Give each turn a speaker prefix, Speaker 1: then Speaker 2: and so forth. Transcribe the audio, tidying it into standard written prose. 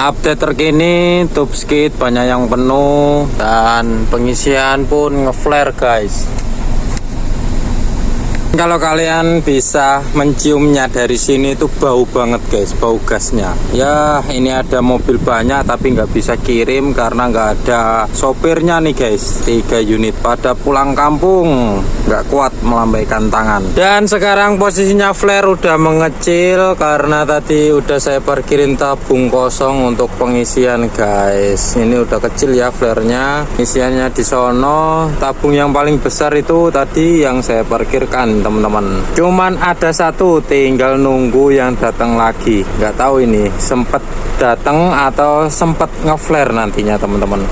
Speaker 1: Update terkini, top skid banyak yang penuh dan pengisian pun ngeflare guys. Kalau kalian bisa menciumnya dari sini itu bau banget guys, bau gasnya. Ya ini ada mobil banyak tapi nggak bisa kirim karena nggak ada sopirnya nih guys. 3 unit pada pulang kampung, nggak kuat melambaikan tangan. Dan sekarang posisinya flare udah mengecil karena tadi udah saya parkirin tabung kosong untuk pengisian guys. Ini udah kecil ya flare-nya. Isiannya di sono. Tabung yang paling besar itu tadi yang saya parkirkan teman-teman. Cuman ada satu, tinggal nunggu yang datang lagi. Nggak tahu ini sempet datang atau sempet ngeflare nantinya teman-teman.